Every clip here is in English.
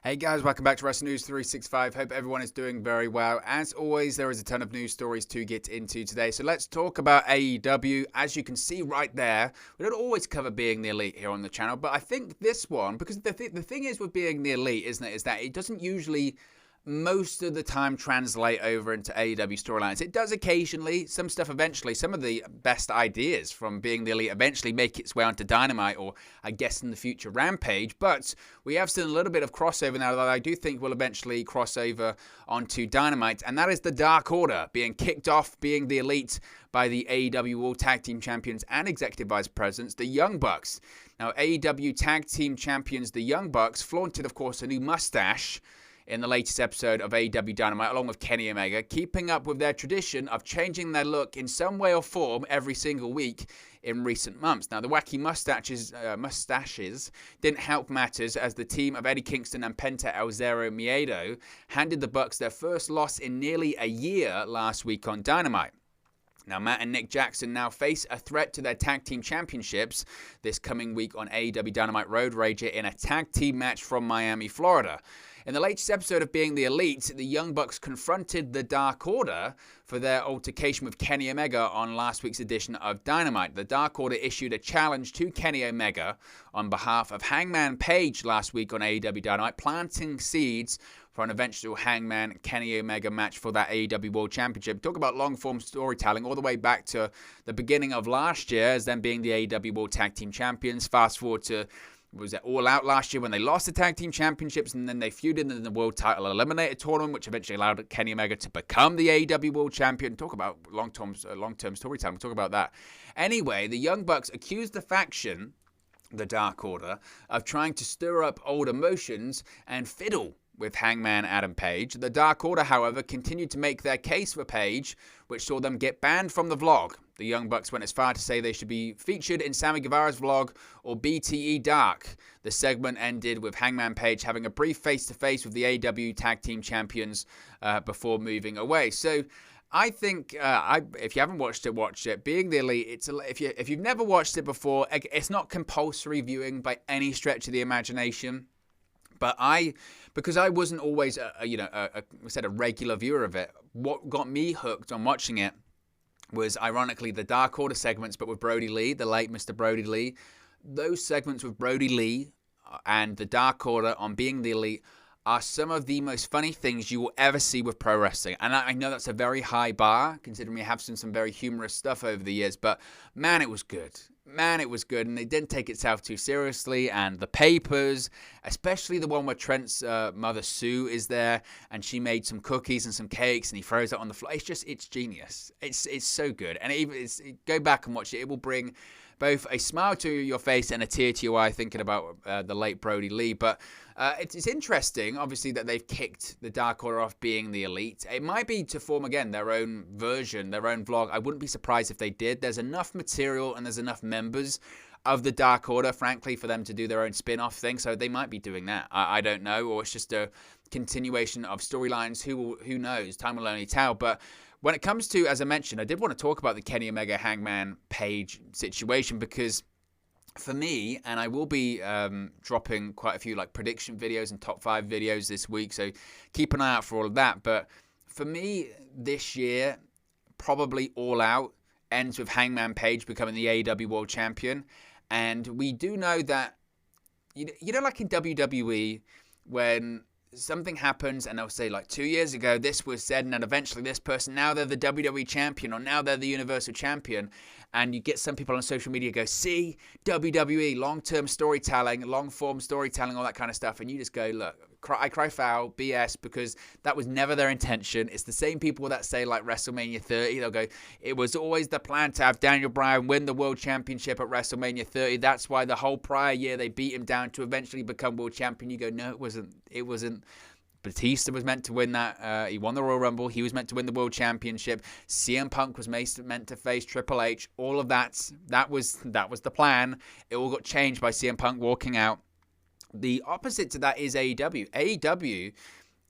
Hey guys, welcome back to Wrestling News 365. Hope everyone is doing very well. As always, there is a ton of news stories to get into today. So let's talk about AEW. As you can see right there, we don't always cover Being the Elite here on the channel, but I think this one, because the thing is with Being the Elite, isn't it, is that it doesn't usually most of the time translate over into AEW Storylines. It does occasionally. Some stuff eventually, some of the best ideas from Being the Elite eventually make its way onto Dynamite or, I guess, in the future, Rampage. But we have seen a little bit of crossover now that I do think will eventually cross over onto Dynamite. And that is the Dark Order being kicked off Being the Elite by the AEW World Tag Team Champions and Executive Vice Presidents, the Young Bucks. Now, AEW Tag Team Champions, the Young Bucks, flaunted, of course, a new mustache in the latest episode of AEW Dynamite, along with Kenny Omega, keeping up with their tradition of changing their look in some way or form every single week in recent months. Now, the wacky mustaches didn't help matters as the team of Eddie Kingston and Penta El Zero Miedo handed the Bucks their first loss in nearly a year last week on Dynamite. Now, Matt and Nick Jackson now face a threat to their tag team championships this coming week on AEW Dynamite Road Rager in a tag team match from Miami, Florida. In the latest episode of Being the Elite, the Young Bucks confronted the Dark Order for their altercation with Kenny Omega on last week's edition of Dynamite. The Dark Order issued a challenge to Kenny Omega on behalf of Hangman Page last week on AEW Dynamite, planting seeds for an eventual Hangman Kenny Omega match for that AEW World Championship. Talk about long-form storytelling all the way back to the beginning of last year as them being the AEW World Tag Team Champions. Fast forward to, was it All Out last year when they lost the Tag Team Championships and then they feuded in the World Title Eliminator Tournament, which eventually allowed Kenny Omega to become the AEW World Champion. Talk about long-term storytelling. We'll talk about that. Anyway, the Young Bucks accused the faction, the Dark Order, of trying to stir up old emotions and fiddle with Hangman Adam Page. The Dark Order, however, continued to make their case for Page, which saw them get banned from the vlog. The Young Bucks went as far to say they should be featured in Sammy Guevara's vlog or BTE Dark. The segment ended with Hangman Page having a brief face-to-face with the AEW Tag Team Champions before moving away. So I think if you haven't watched it, watch it. Being the Elite, if you've never watched it before, it's not compulsory viewing by any stretch of the imagination. But because I wasn't always a regular viewer of it, what got me hooked on watching it was ironically the Dark Order segments, but with Brody Lee, the late Mr. Brody Lee. Those segments with Brody Lee and the Dark Order on Being the Elite are some of the most funny things you will ever see with pro wrestling. And I know that's a very high bar, considering we have seen some very humorous stuff over the years, but man, it was good. Man, it was good, and it didn't take itself too seriously, and the papers, especially the one where Trent's mother Sue is there, and she made some cookies and some cakes, and he throws it on the floor. It's genius. It's so good, and go back and watch it. It will bring both a smile to your face and a tear to your eye thinking about the late Brody Lee. But it's interesting, obviously, that they've kicked the Dark Order off Being the Elite. It might be to form, again, their own version, their own vlog. I wouldn't be surprised if they did. There's enough material and there's enough members of the Dark Order, frankly, for them to do their own spin-off thing. So they might be doing that. I don't know. Or it's just a continuation of storylines. Who knows? Time will only tell. But when it comes to, as I mentioned, I did want to talk about the Kenny Omega Hangman Page situation because for me, and I will be dropping quite a few like prediction videos and top 5 videos this week, so keep an eye out for all of that. But for me, this year, probably All Out ends with Hangman Page becoming the AEW World Champion. And we do know that, you know, like in WWE, when something happens and they'll say like 2 years ago this was said and then eventually this person, now they're the WWE champion or now they're the Universal Champion, and you get some people on social media go, see, WWE, long-term storytelling, long-form storytelling, all that kind of stuff, and you just go, look, I cry foul, BS, because that was never their intention. It's the same people that say like WrestleMania 30, they'll go, it was always the plan to have Daniel Bryan win the World Championship at WrestleMania 30, that's why the whole prior year they beat him down to eventually become World Champion. You go, no, it wasn't. Batista was meant to win that. He won the Royal Rumble. He was meant to win the World Championship. CM Punk was meant to face Triple H. All of that was the plan. It all got changed by CM Punk walking out. The opposite to that is AEW. AEW,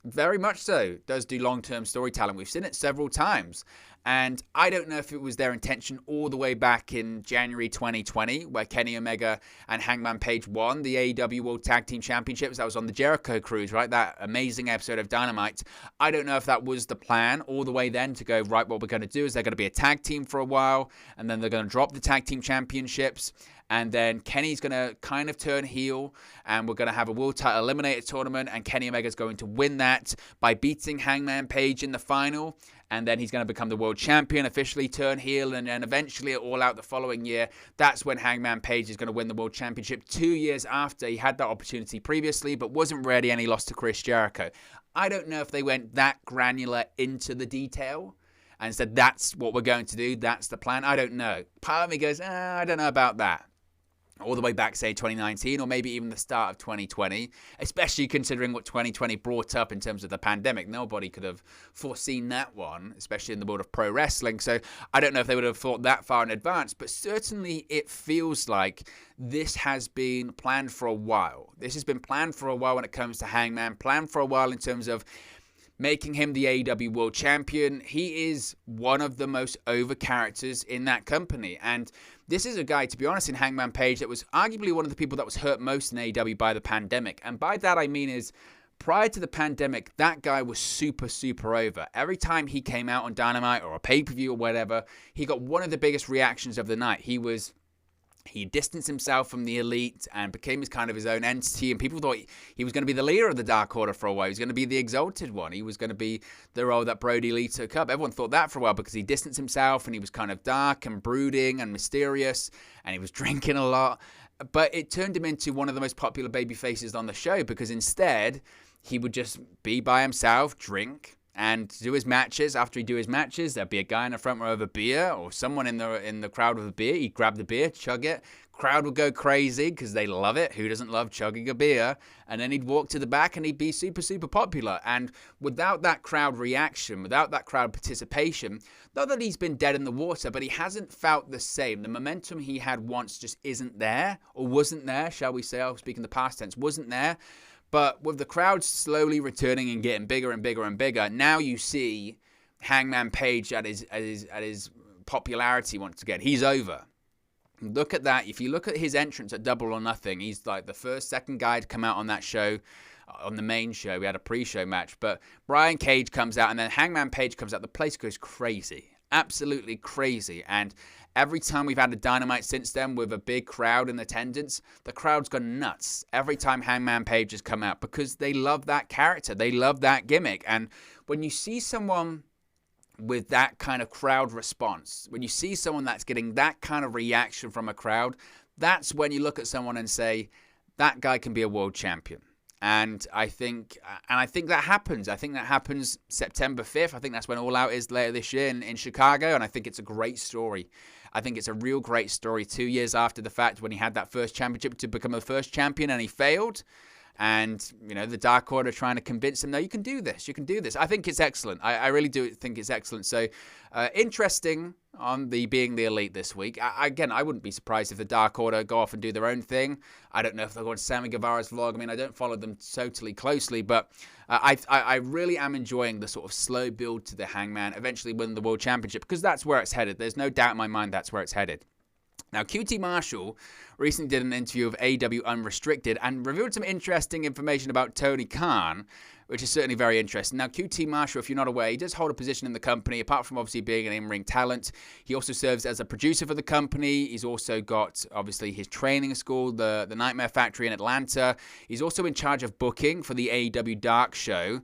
very much so, does do long-term storytelling. We've seen it several times. And I don't know if it was their intention all the way back in January 2020, where Kenny Omega and Hangman Page won the AEW World Tag Team Championships. That was on the Jericho cruise, right? That amazing episode of Dynamite. I don't know if that was the plan all the way then to go, right, what we're going to do is they're going to be a tag team for a while, and then they're going to drop the tag team championships. And then Kenny's going to kind of turn heel, and we're going to have a World Title Eliminator tournament, and Kenny Omega's going to win that by beating Hangman Page in the final. And then he's going to become the world champion, officially turn heel, and then eventually at All Out the following year, that's when Hangman Page is going to win the world championship 2 years after he had that opportunity previously, but wasn't ready, and he lost to Chris Jericho. I don't know if they went that granular into the detail and said, that's what we're going to do, that's the plan. I don't know. Part of me goes, I don't know about that. All the way back, say, 2019, or maybe even the start of 2020, especially considering what 2020 brought up in terms of the pandemic. Nobody could have foreseen that one, especially in the world of pro wrestling. So I don't know if they would have thought that far in advance, but certainly it feels like this has been planned for a while. This has been planned for a while when it comes to Hangman, planned for a while in terms of making him the AEW World Champion. He is one of the most over characters in that company. And this is a guy, to be honest, in Hangman Page that was arguably one of the people that was hurt most in AEW by the pandemic. And by that I mean is, prior to the pandemic, that guy was super, super over. Every time he came out on Dynamite or a pay-per-view or whatever, he got one of the biggest reactions of the night. He distanced himself from the elite and became his own entity, and people thought he was going to be the leader of the Dark Order for a while. He was going to be the exalted one. He was going to be the role that Brody Lee took up. Everyone thought that for a while because he distanced himself and he was kind of dark and brooding and mysterious, and he was drinking a lot. But it turned him into one of the most popular baby faces on the show, because instead he would just be by himself, drink, and do his matches. After he'd do his matches, there'd be a guy in the front row of a beer, or someone in the crowd with a beer. He'd grab the beer, chug it. Crowd would go crazy because they love it. Who doesn't love chugging a beer? And then he'd walk to the back and he'd be super, super popular. And without that crowd reaction, without that crowd participation, not that he's been dead in the water, but he hasn't felt the same. The momentum he had once just isn't there, or wasn't there, shall we say. I'll speak in the past tense, wasn't there. But with the crowd slowly returning and getting bigger and bigger and bigger, now you see Hangman Page at his popularity once again. He's over. Look at that. If you look at his entrance at Double or Nothing, he's like the first, second guy to come out on that show, on the main show. We had a pre-show match. But Brian Cage comes out, and then Hangman Page comes out. The place goes crazy. Absolutely crazy. And every time we've had a Dynamite since then with a big crowd in attendance, the crowd's gone nuts every time Hangman Page has come out, because they love that character. They love that gimmick. And when you see someone with that kind of crowd response, when you see someone that's getting that kind of reaction from a crowd, that's when you look at someone and say, that guy can be a world champion. And I think that happens. I think that happens September 5th. I think that's when All Out is later this year in Chicago. And I think it's a great story. I think it's a real great story. 2 years after the fact, when he had that first championship to become the first champion and he failed. And, you know, the Dark Order trying to convince him, no, you can do this. You can do this. I think it's excellent. I really do think it's excellent. So, interesting on the being the elite this week. Again, I wouldn't be surprised if the Dark Order go off and do their own thing. I don't know if they'll go on Sammy Guevara's vlog. I mean, I don't follow them totally closely, but I really am enjoying the sort of slow build to the Hangman eventually win the World Championship, because that's where it's headed. There's no doubt in my mind that's where it's headed. Now, Cutie Marshall recently did an interview with AEW Unrestricted and revealed some interesting information about Tony Khan, which is certainly very interesting. Now, Cutie Marshall, if you're not aware, he does hold a position in the company. Apart from obviously being an in-ring talent, he also serves as a producer for the company. He's also got, obviously, his training school, the Nightmare Factory in Atlanta. He's also in charge of booking for the AEW Dark show,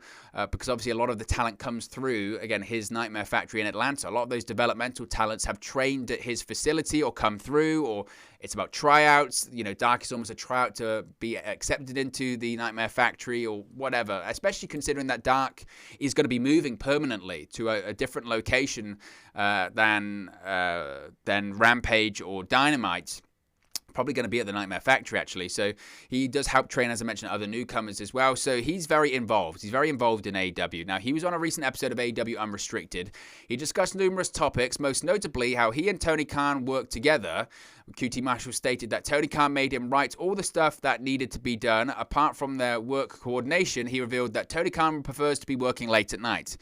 because obviously a lot of the talent comes through, again, his Nightmare Factory in Atlanta. A lot of those developmental talents have trained at his facility or come through, or it's about tryouts. You know, Dark is almost a tryout to be accepted into the Nightmare Factory or whatever, especially considering that Dark is going to be moving permanently to a different location than Rampage or Dynamite. Probably going to be at the Nightmare Factory, actually. So he does help train, as I mentioned, other newcomers as well. So he's very involved. He's very involved in AEW. Now, he was on a recent episode of AEW Unrestricted. He discussed numerous topics, most notably how he and Tony Khan worked together. Cutie Marshall stated that Tony Khan made him write all the stuff that needed to be done. Apart from their work coordination, he revealed that Tony Khan prefers to be working late at night.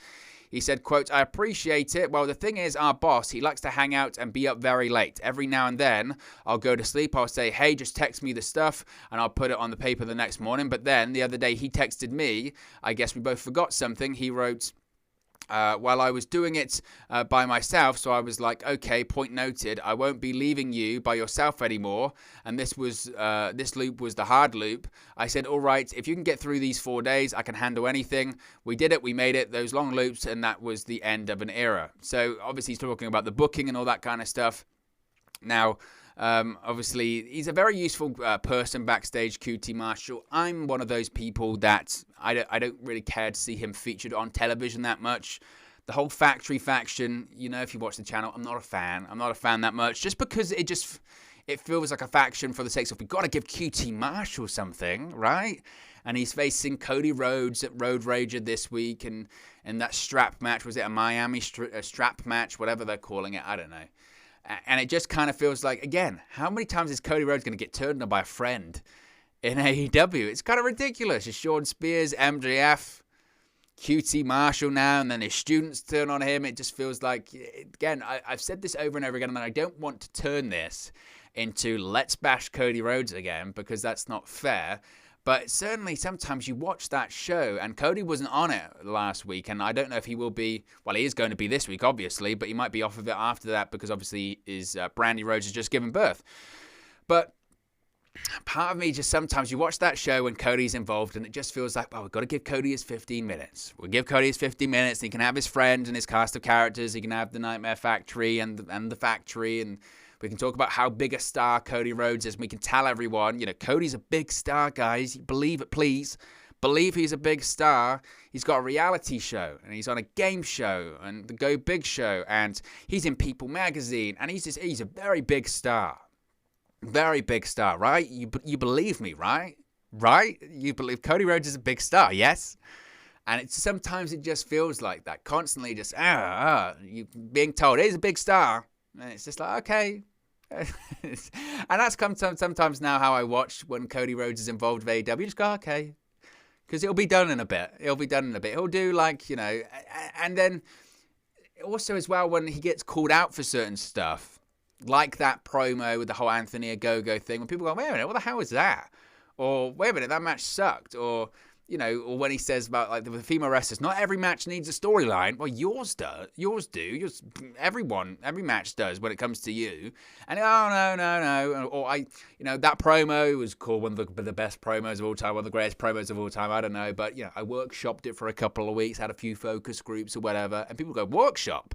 He said, quote, "I appreciate it. Well, the thing is, our boss, he likes to hang out and be up very late. Every now and then, I'll go to sleep. I'll say, hey, just text me the stuff, and I'll put it on the paper the next morning. But then, the other day, he texted me. I guess we both forgot something. He wrote, while I was doing it by myself, so I was like, okay, point noted, I won't be leaving you by yourself anymore, and this loop was the hard loop. I said, all right, if you can get through these 4 days, I can handle anything. We did it, we made it, those long loops, and that was the end of an era." So obviously he's talking about the booking and all that kind of stuff. Now, obviously, he's a very useful person backstage, Cutie Marshall. I'm one of those people that I don't really care to see him featured on television that much. The whole Factory faction, you know, if you watch the channel, I'm not a fan. I'm not a fan that much, just because it feels like a faction for the sake of, we've got to give Cutie Marshall something, right? And he's facing Cody Rhodes at Road Rager this week, and that strap match, was it a Miami strap match, whatever they're calling it, I don't know. And it just kind of feels like, again, how many times is Cody Rhodes going to get turned on by a friend in AEW? It's kind of ridiculous. It's Sean Spears, MJF, Cutie Marshall now, and then his students turn on him. It just feels like, again, I've said this over and over again, and I don't want to turn this into let's bash Cody Rhodes again, because that's not fair. But certainly sometimes you watch that show, and Cody wasn't on it last week, and I don't know if he will be. Well, he is going to be this week, obviously, but he might be off of it after that, because obviously Brandy Rhodes has just given birth. But part of me just sometimes, you watch that show when Cody's involved, and it just feels like, well, we've got to give Cody his 15 minutes. We'll give Cody his 15 minutes, and he can have his friend and his cast of characters. He can have the Nightmare Factory and the Factory, and we can talk about how big a star Cody Rhodes is. We can tell everyone, you know, Cody's a big star, guys. Believe it, please. Believe he's a big star. He's got a reality show, and he's on a game show, and the Go Big show, and he's in People magazine, and he's a very big star. Very big star, right? You believe me, right? Right? You believe Cody Rhodes is a big star, yes? And sometimes it just feels like that. Constantly just, you being told he's a big star. And it's just like, okay. And that's come sometimes now how I watch when Cody Rhodes is involved with AEW. Just go, okay. Because it'll be done in a bit. He'll do like, you know. And then also as well, when he gets called out for certain stuff, like that promo with the whole Anthony Ogogo thing, when people go, wait a minute, what the hell was that? Or, wait a minute, that match sucked. Or, you know, or when he says about like the female wrestlers, not every match needs a storyline. Well, yours do. Every match does when it comes to you. And no. Or that promo was called one of the best promos of all time, one of the greatest promos of all time. I don't know, but I workshopped it for a couple of weeks, had a few focus groups or whatever, and people go, workshop,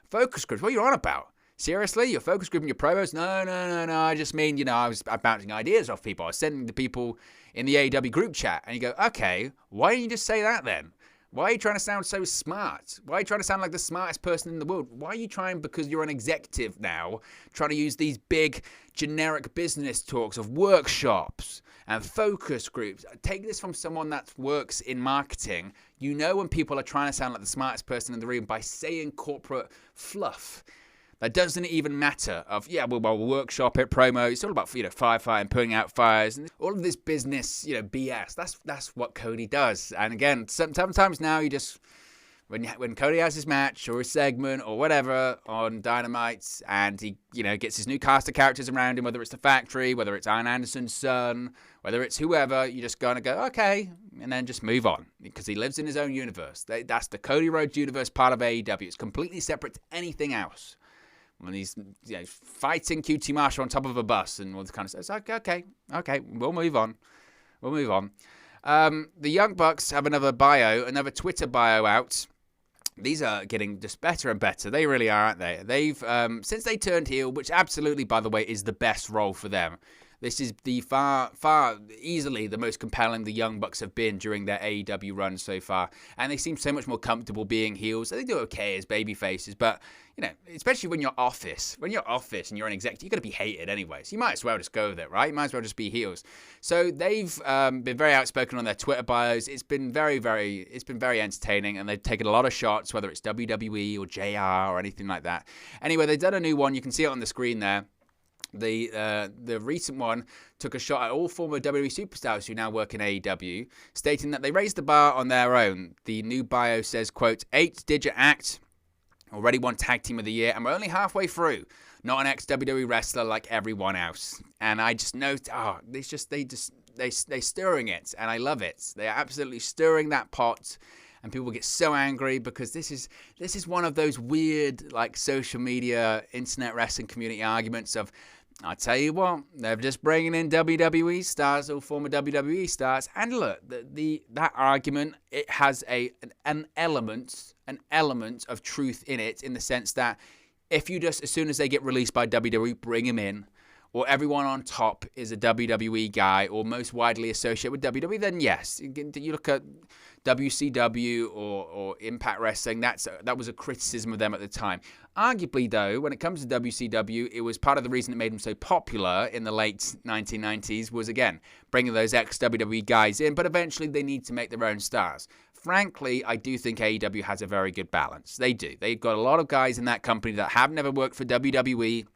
focus groups. What are you on about? Seriously? Your focus group and your promos? No. I just mean, I was bouncing ideas off people. I was sending to people in the AEW group chat. And you go, okay, why don't you just say that then? Why are you trying to sound so smart? Why are you trying to sound like the smartest person in the world? Why are you trying, because you're an executive now, trying to use these big generic business talks of workshops and focus groups? Take this from someone that works in marketing. You know when people are trying to sound like the smartest person in the room by saying corporate fluff. That doesn't even matter we'll workshop it, promo. It's all about, firefighting, putting out fires, and all of this business, BS. That's what Cody does. And again, sometimes now you just, when Cody has his match or his segment or whatever on Dynamite, and he, gets his new cast of characters around him, whether it's the Factory, whether it's Arn Anderson's son, whether it's whoever, you're just going to go, okay, and then just move on, because he lives in his own universe. That's the Cody Rhodes universe part of AEW. It's completely separate to anything else. When he's fighting Cutie Marshall on top of a bus and all this kind of stuff. It's like, okay, we'll move on. The Young Bucks have another Twitter bio out. These are getting just better and better. They really are, aren't they? They've, since they turned heel, which absolutely, by the way, is the best role for them. This is the far easily the most compelling the Young Bucks have been during their AEW run so far. And they seem so much more comfortable being heels. They do okay as baby faces, but, especially when you're office and you're an executive, you're going to be hated anyway. So you might as well just go with it, right? You might as well just be heels. So they've been very outspoken on their Twitter bios. It's been very entertaining, and they've taken a lot of shots, whether it's WWE or JR or anything like that. Anyway, they've done a new one. You can see it on the screen there. The recent one took a shot at all former WWE superstars who now work in AEW, stating that they raised the bar on their own. The new bio says, quote, 8-digit act, already won Tag Team of the Year, and we're only halfway through. Not an ex-WWE wrestler like everyone else. And I just know, they're stirring it, and I love it. They're absolutely stirring that pot. And people get so angry because this is one of those weird, like, social media, internet wrestling community arguments of, I'll tell you what, they're just bringing in WWE stars or former WWE stars. And look, that argument, it has an element of truth in it, in the sense that if you just, as soon as they get released by WWE, bring them in, or everyone on top is a WWE guy or most widely associated with WWE, then yes, you look at WCW or Impact Wrestling, that was a criticism of them at the time. Arguably, though, when it comes to WCW, it was part of the reason it made them so popular in the late 1990s was, again, bringing those ex-WWE guys in, but eventually they need to make their own stars. Frankly, I do think AEW has a very good balance. They do. They've got a lot of guys in that company that have never worked for WWE,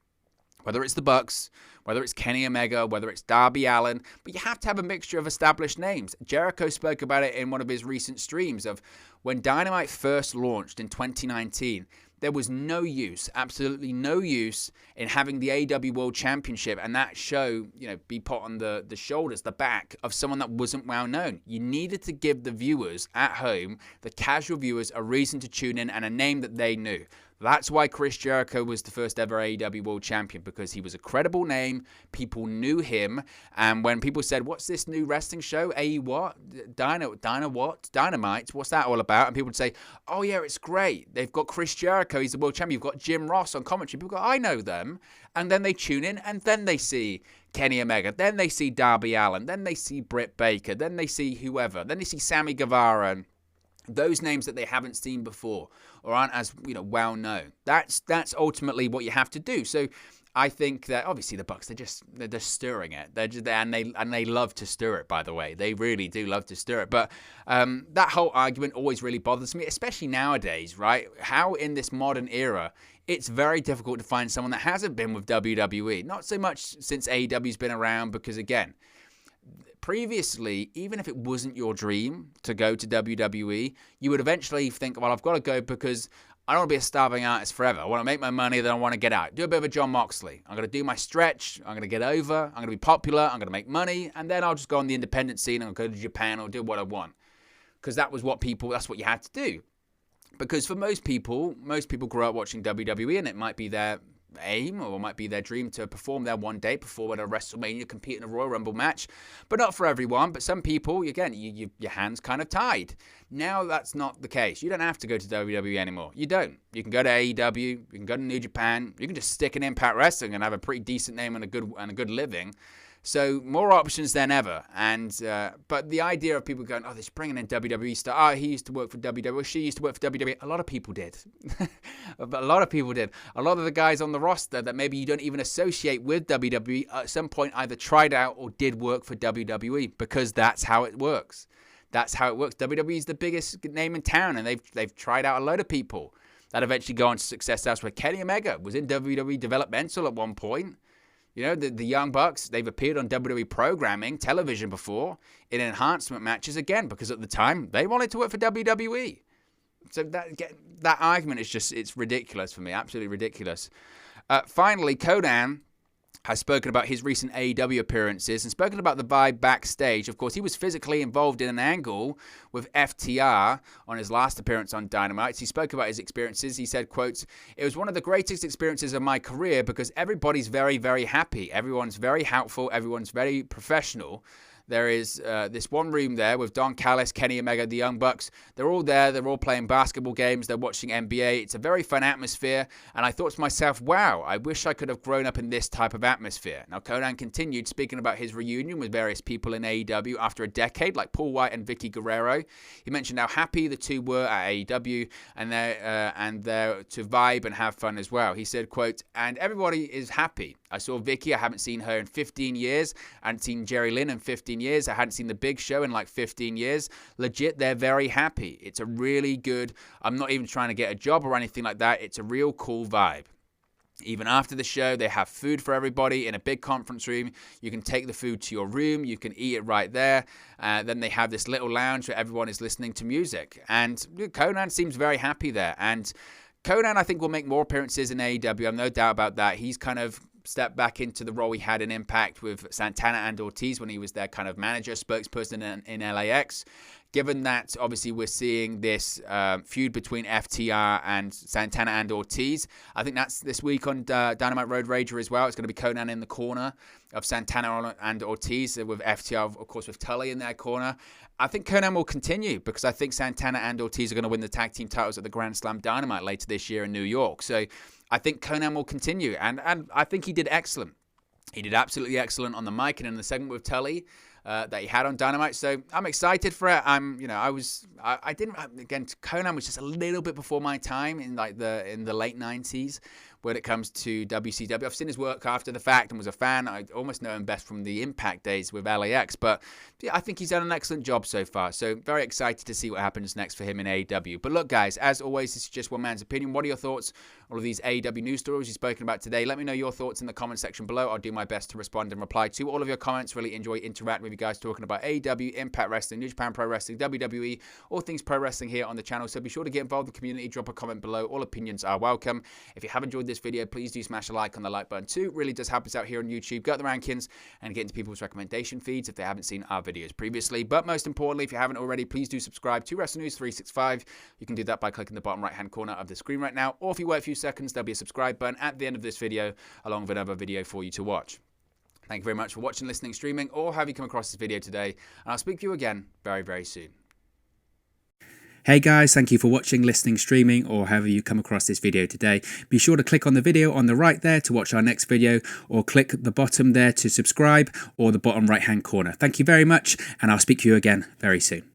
whether it's the Bucks, whether it's Kenny Omega, whether it's Darby Allin, but you have to have a mixture of established names. Jericho spoke about it in one of his recent streams of when Dynamite first launched in 2019, there was no use, absolutely no use in having the AEW World Championship and that show, be put on the shoulders, the back of someone that wasn't well known. You needed to give the viewers at home, the casual viewers, a reason to tune in and a name that they knew. That's why Chris Jericho was the first ever AEW World Champion, because he was a credible name. People knew him. And when people said, what's this new wrestling show? what? Dynamite? What's that all about? And people would say, oh yeah, it's great. They've got Chris Jericho. He's the world champion. You've got Jim Ross on commentary. People go, I know them. And then they tune in and then they see Kenny Omega. Then they see Darby Allin. Then they see Britt Baker. Then they see whoever. Then they see Sammy Guevara and those names that they haven't seen before or aren't as well known. That's ultimately what you have to do. So I think that obviously the Bucks, they're just stirring it. They're just there, and they love to stir it. By the way, they really do love to stir it. But that whole argument always really bothers me, especially nowadays, right? How in this modern era, it's very difficult to find someone that hasn't been with WWE. Not so much since AEW's been around, because again, previously, even if it wasn't your dream to go to WWE, you would eventually think, well, I've got to go because I don't want to be a starving artist forever. I want to make my money, then I want to get out. Do a bit of a John Moxley. I'm going to do my stretch. I'm going to get over. I'm going to be popular. I'm going to make money. And then I'll just go on the independent scene and I'll go to Japan or do what I want. Because that's what you had to do. Because for most people grow up watching WWE, and it might be their aim or it might be their dream to perform there one day, perform at a WrestleMania, compete in a Royal Rumble match. But not for everyone. But some people, again, your hands kind of tied. Now that's not the case. You don't have to go to WWE anymore. You don't. You can go to AEW. You can go to New Japan. You can just stick in Impact Wrestling and have a pretty decent name and a good living. So more options than ever. And but the idea of people going, oh, they're bringing in WWE star. Oh, he used to work for WWE. She used to work for WWE. A lot of people did. But a lot of people did. A lot of the guys on the roster that maybe you don't even associate with WWE at some point either tried out or did work for WWE, because that's how it works. That's how it works. WWE is the biggest name in town, and they've tried out a load of people that eventually go on to success elsewhere. Kenny Omega was in WWE developmental at one point. The Young Bucks, they've appeared on WWE programming, television before, in enhancement matches again, because at the time, they wanted to work for WWE. So that argument is it's ridiculous for me, absolutely ridiculous. Finally, Konnan has spoken about his recent AEW appearances and spoken about the vibe backstage. Of course, he was physically involved in an angle with FTR on his last appearance on Dynamite. He spoke about his experiences. He said, quote, "It was one of the greatest experiences of my career because everybody's very, very happy. Everyone's very helpful. Everyone's very professional. There is this one room there with Don Callis, Kenny Omega, the Young Bucks. They're all there. They're all playing basketball games. They're watching NBA. It's a very fun atmosphere. And I thought to myself, wow, I wish I could have grown up in this type of atmosphere." Now, Konnan continued speaking about his reunion with various people in AEW after a decade, like Paul White and Vickie Guerrero. He mentioned how happy the two were at AEW and they're to vibe and have fun as well. He said, quote, "And everybody is happy. I saw Vickie. I haven't seen her in 15 years. I hadn't seen Jerry Lynn in 15 years. I hadn't seen the Big Show in like 15 years. Legit, they're very happy. It's a really good, I'm not even trying to get a job or anything like that. It's a real cool vibe." Even after the show, they have food for everybody in a big conference room. You can take the food to your room. You can eat it right there. Then they have this little lounge where everyone is listening to music. And Konnan seems very happy there. And Konnan, I think, will make more appearances in AEW. I have no doubt about that. He's kind of stepped back into the role he had in Impact with Santana and Ortiz when he was their kind of manager, spokesperson in LAX. Given that, obviously, we're seeing this feud between FTR and Santana and Ortiz, I think that's this week on Dynamite Road Rager as well. It's going to be Konnan in the corner of Santana and Ortiz with FTR, of course, with Tully in their corner. I think Konnan will continue because I think Santana and Ortiz are going to win the tag team titles at the Grand Slam Dynamite later this year in New York. So I think Konnan will continue, and I think he did excellent. He did absolutely excellent on the mic and in the segment with Tully that he had on Dynamite. So I'm excited for it. Konnan was just a little bit before my time in the late 90s when it comes to WCW. I've seen his work after the fact and was a fan. I almost know him best from the Impact days with LAX, but yeah, I think he's done an excellent job so far. So very excited to see what happens next for him in AEW. But look, guys, as always, this is just one man's opinion. What are your thoughts on all of these AEW news stories you've spoken about today? Let me know your thoughts in the comment section below. I'll do my best to respond and reply to all of your comments. Really enjoy interacting with you guys talking about AEW, Impact Wrestling, New Japan Pro Wrestling, WWE, all things pro wrestling here on the channel. So be sure to get involved in the community. Drop a comment below. All opinions are welcome. If you have enjoyed this video, please do smash a like on the like button too. It really does help us out here on YouTube. Go up the rankings and get into people's recommendation feeds if they haven't seen our videos previously. But most importantly, if you haven't already, please do subscribe to Wrestle News 365. You can do that by clicking the bottom right hand corner of the screen right now, or if you wait a few seconds, there'll be a subscribe button at the end of this video along with another video for you to watch. Thank you very much for watching, listening, streaming, or have you come across this video today, and I'll speak to you again very, very soon. Hey guys, thank you for watching, listening, streaming, or however you come across this video today. Be sure to click on the video on the right there to watch our next video, or click the bottom there to subscribe, or the bottom right hand corner. Thank you very much, and I'll speak to you again very soon.